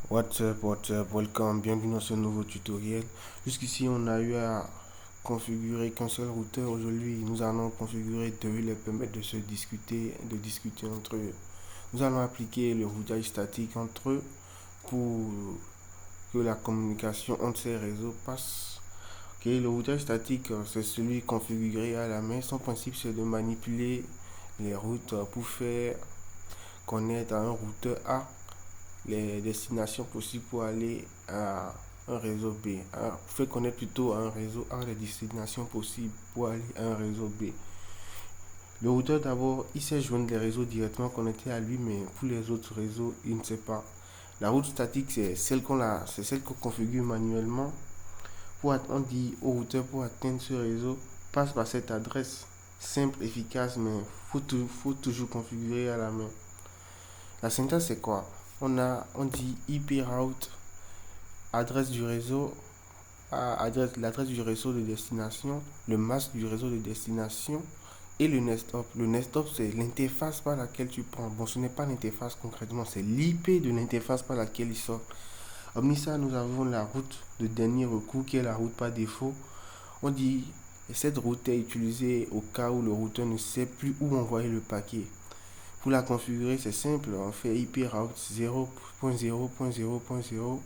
What's up, welcome, bienvenue dans ce nouveau tutoriel. Jusqu'ici, on a eu à configurer qu'un seul routeur. Aujourd'hui, nous allons configurer deux, les permettre de discuter entre eux. Nous allons appliquer le routage statique entre eux pour que la communication entre ces réseaux passe. Ok, le routage statique, c'est celui configuré à la main. Son principe, c'est de manipuler les routes pour faire connaître à un routeur A les destinations possibles pour aller à un réseau B. Fait connaître plutôt à un réseau A les destinations possibles pour aller à un réseau B. Le routeur d'abord, il sait joindre les réseaux directement connectés à lui, mais pour les autres réseaux, il ne sait pas. La route statique, c'est celle qu'on configure manuellement. On dit au routeur pour atteindre ce réseau, passe par cette adresse simple, efficace, mais faut toujours configurer à la main. La syntaxe, c'est quoi? On dit IP route, adresse du réseau, l'adresse du réseau de destination, le masque du réseau de destination et le nest hop. Le nest hop, c'est l'interface par laquelle tu prends. Bon, ce n'est pas l'interface concrètement, c'est l'IP de l'interface par laquelle il sort. Hormis ça, nous avons la route de dernier recours qui est la route par défaut. On dit cette route est utilisée au cas où le routeur ne sait plus où envoyer le paquet. Pour la configurer, c'est simple. On fait IP route 0.0.0.0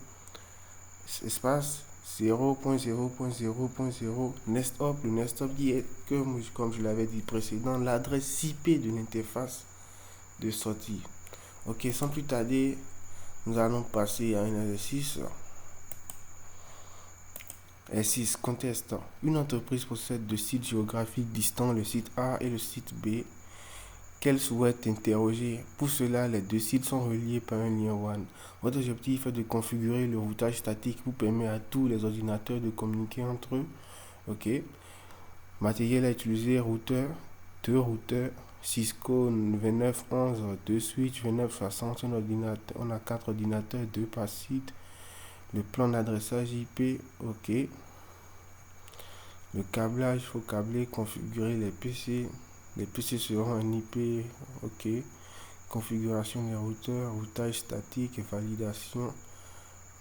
espace 0.0.0.0 nest hop. Le nest hop qui est, comme je l'avais dit précédemment, l'adresse IP de l'interface de sortie. Ok, sans plus tarder, nous allons passer à un exercice. Exercice conteste. Une entreprise possède deux sites géographiques distants, le site A et le site B, qu'elle souhaite interroger. Pour cela, les deux sites sont reliés par un lien WAN. Votre objectif est de configurer le routage statique pour permettre à tous les ordinateurs de communiquer entre eux. Ok. Matériel à utiliser, routeur, deux routeurs, Cisco 2911, deux switch 2960, on a quatre ordinateurs, deux par site. Le plan d'adressage IP, ok. Le câblage, il faut câbler, configurer les PC. Les PC seront un IP, ok. Configuration des routeurs, routage statique et validation.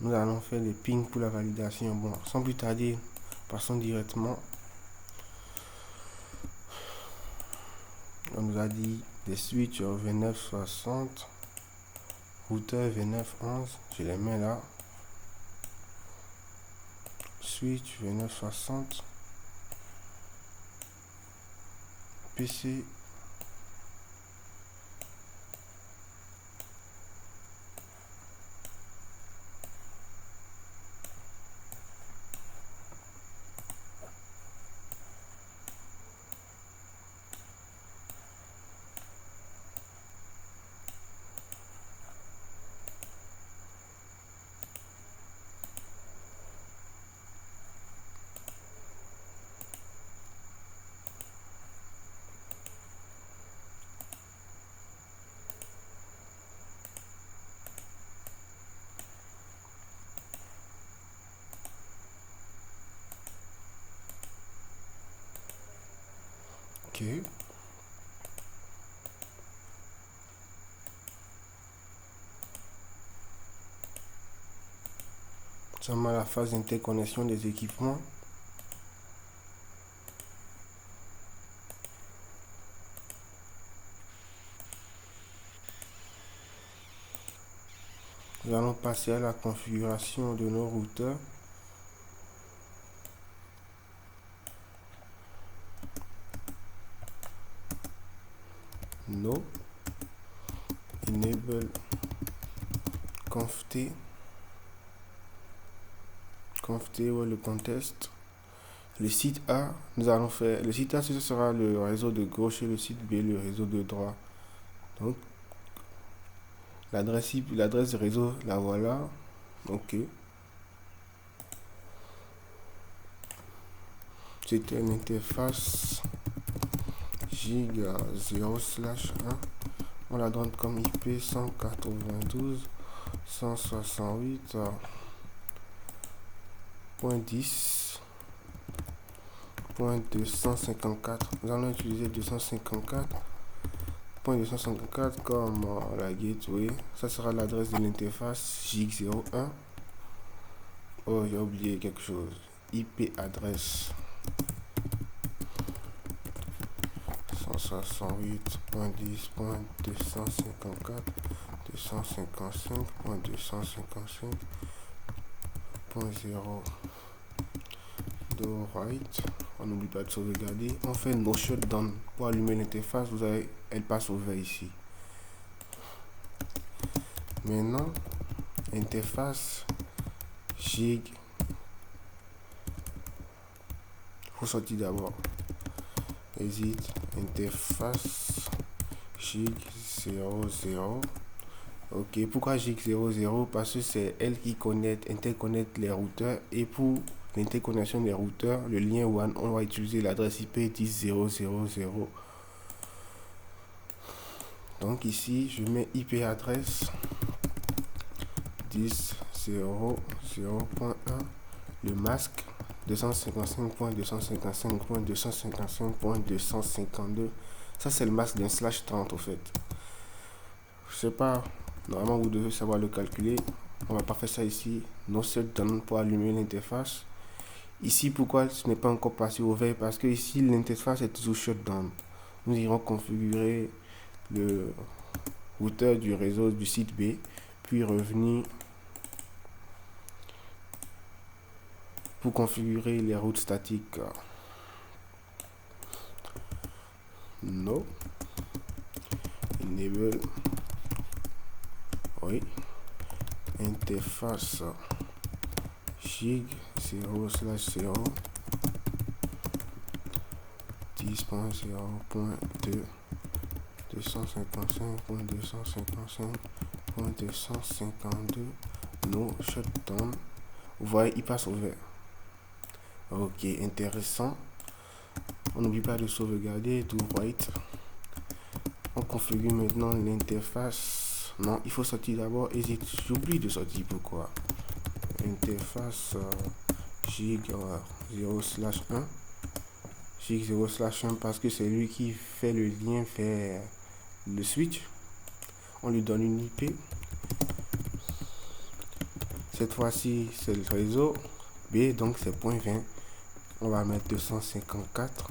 Nous allons faire les pings pour la validation. Bon, sans plus tarder, passons directement. On nous a dit des switches 2960, routeur 2911, je les mets là. Switch 2960, PC. Ok. Nous sommes à la phase d'interconnexion des équipements. Nous allons passer à la configuration de nos routeurs. No. Enable conft ou le contest. Le site A, nous allons faire. Le site A, ce sera le réseau de gauche et le site B, le réseau de droite. Donc, l'adresse du réseau, la voilà. Ok. C'était une interface giga 0/1. On la donne comme IP 192.168.10.254. Nous allons utiliser 254. .254 comme la gateway. Ça sera l'adresse de l'interface gig01. Oh, j'ai oublié quelque chose. IP adresse 168.10.255.255.255.0 do write. On n'oublie pas de sauvegarder. On fait no shutdown pour allumer l'interface. Vous avez, elle passe au vert ici. Maintenant, interface gig. Il faut sortir d'abord. Exit interface gig 00. Ok, pourquoi gig 00? Parce que c'est elle qui interconnecte les routeurs, et pour l'interconnexion des routeurs, le lien WAN, on va utiliser l'adresse IP 10.0.0.0. Donc ici, je mets IP adresse 10.0.0.1, le masque 255.255.255.252. Ça, c'est le masque d'un /30 au fait. Je sais pas, normalement vous devez savoir le calculer. On va pas faire ça ici. No shutdown pour allumer l'interface. Ici, pourquoi ce n'est pas encore passé au vert? Parce que ici, l'interface est toujours shutdown. Nous irons configurer le routeur du réseau du site B, puis revenir pour configurer les routes statiques. No. Enable. Oui. Interface gig 0/0 10.0.2 255.255.252 no shutdown. Vous voyez, il passe au vert. Ok, intéressant. On n'oublie pas de sauvegarder, tout right. On configure maintenant l'interface. Non, il faut sortir d'abord. Exit. J'oublie de sortir. Pourquoi? Interface gig 0/1. Gig 0/1 parce que c'est lui qui fait le lien vers le switch. On lui donne une IP. Cette fois-ci, c'est le réseau B, donc c'est .20. On va mettre 254.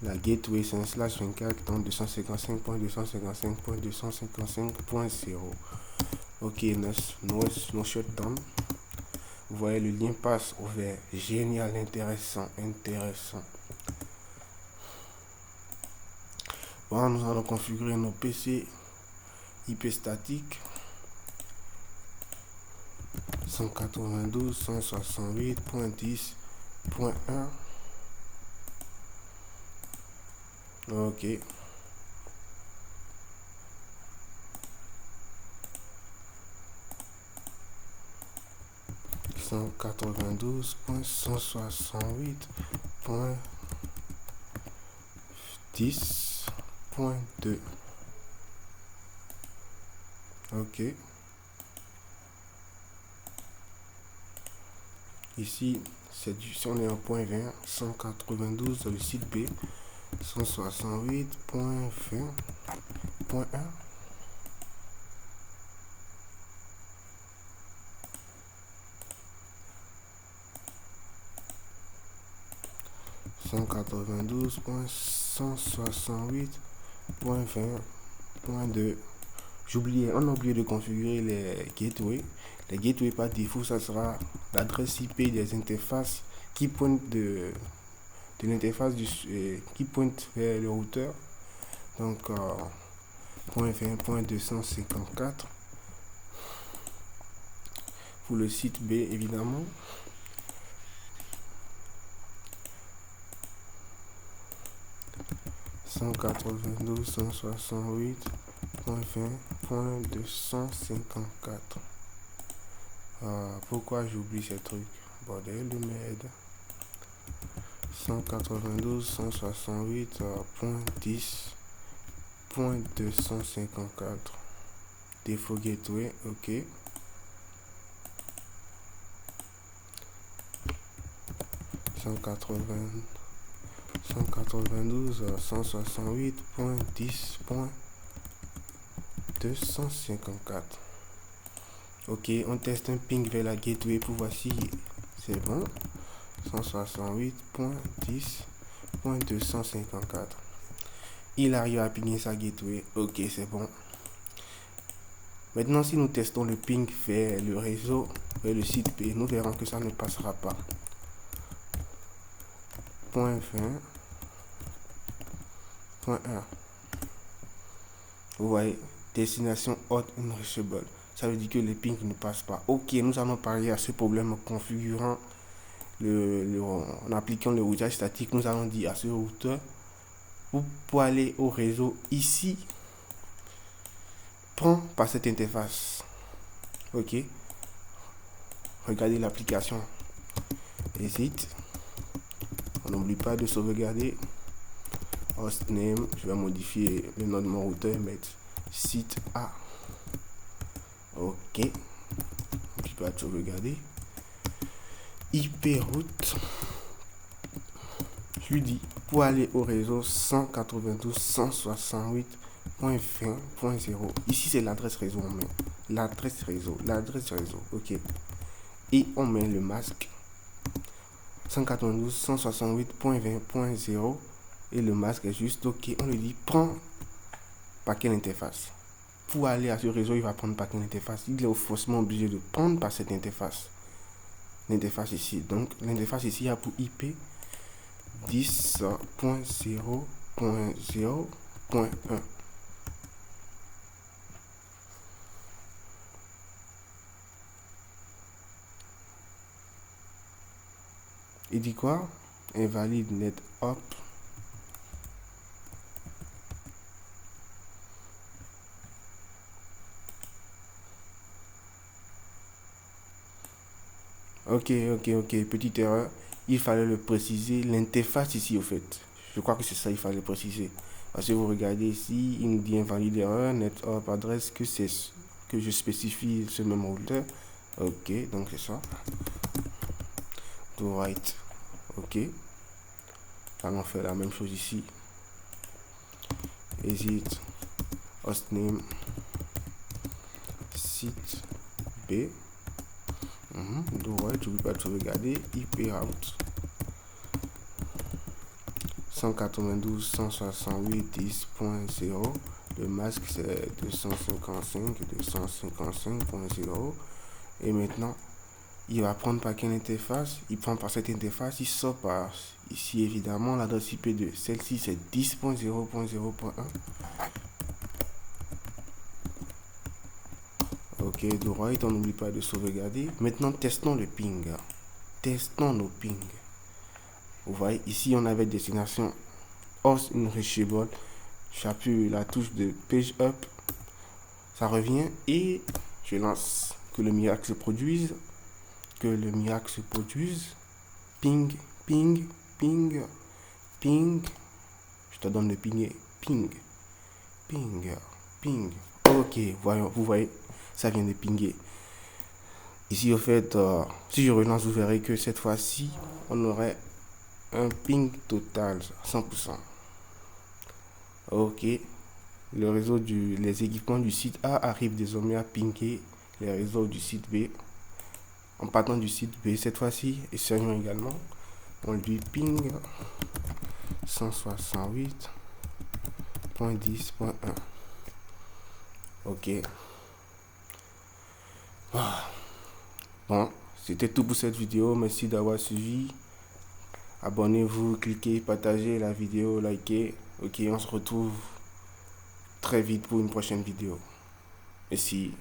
La gateway c'est un /24, donc 255.255.255.0. Ok, no shutdown. Vous voyez, le lien passe au vert. Génial, intéressant. Bon, nous allons configurer nos PC IP statique 192.168.10.1. Ok. Cent 92.168.10.2. Ok. Ici, c'est du, si on est en .20, 192 dans le site B, 168.20.1. Cent 92.168.20.2. J'oubliais, on a oublié de configurer les gateways. Les gateways par défaut, ça sera l'adresse IP des interfaces qui pointent de l'interface qui pointe vers le routeur. Donc, .20.254 pour le site B, évidemment. Cent 92.168.20.254. Pourquoi j'oublie ces trucs? Bordel de merde. 192.168.10.254. Défaut gateway, ok. 192.168.10.254. 254. Ok, on teste un ping vers la gateway pour voir si c'est bon. 168.10.254. Il arrive à pinguer sa gateway. Ok, c'est bon. Maintenant, si nous testons le ping vers le réseau, vers le site P, nous verrons que ça ne passera pas. Point 20. Point 1. Vous voyez, destination hot unreachable. Ça veut dire que le ping ne passe pas. Ok, nous allons parler à ce problème en configurant en appliquant le routage statique. Nous allons dire à ce routeur, pour aller au réseau ici, prends par cette interface. Ok, regardez l'application. Exit. On n'oublie pas de sauvegarder. Hostname, je vais modifier le nom de mon routeur et mettre site A. Ok, n'oublie pas de sauvegarder. IP route. Je lui dis pour aller au réseau 192.168.20.0. Ici c'est l'adresse réseau, on met l'adresse réseau, ok. Et on met le masque 192.168.20.0 et le masque est juste ok. On lui dit prends par quelle interface. Pour aller à ce réseau, il va prendre par quelle interface. Il est forcément obligé de prendre par cette interface. L'interface ici. Donc l'interface ici a pour IP 10.0.0.1. Il dit quoi? Invalide net hop. Ok, petite erreur. Il fallait le préciser. L'interface ici, au fait. Je crois que c'est ça, il fallait préciser. Parce que vous regardez ici, il nous dit invalide erreur, net hop adresse, que c'est que je spécifie ce même routeur. Ok, donc c'est ça. To right. Ok. Allons faire la même chose ici. Exit. Hostname. Site B. Do right, je ne vais pas tout regarder. IP route. 192.168.10.0. Le masque c'est 255.255.0. Et maintenant, il va prendre par quelle interface? Il prend par cette interface, il sort par ici évidemment l'adresse IP de celle-ci c'est 10.0.0.1. Ok, de right, on n'oublie pas de sauvegarder. Maintenant, testons le ping. Testons nos pings. Vous voyez, ici on avait destination host unreachable. J'appuie la touche de page up. Ça revient et je lance que le miracle se produise. Que le miracle se produise. Ping, ping, ping, ping. Je te donne le pinguer. Ping, ping, ping. Ok, voyons, vous voyez, ça vient de pinguer. Ici, au fait, si je relance, vous verrez que cette fois-ci, on aurait un ping total 100%. Ok, le réseau les équipements du site A arrivent désormais à pinguer les réseaux du site B. En partant du site B, cette fois-ci, essayons également. On lui ping 168.10.1. Ok. Bon, c'était tout pour cette vidéo. Merci d'avoir suivi. Abonnez-vous, cliquez, partagez la vidéo, likez. Ok, on se retrouve très vite pour une prochaine vidéo. Merci.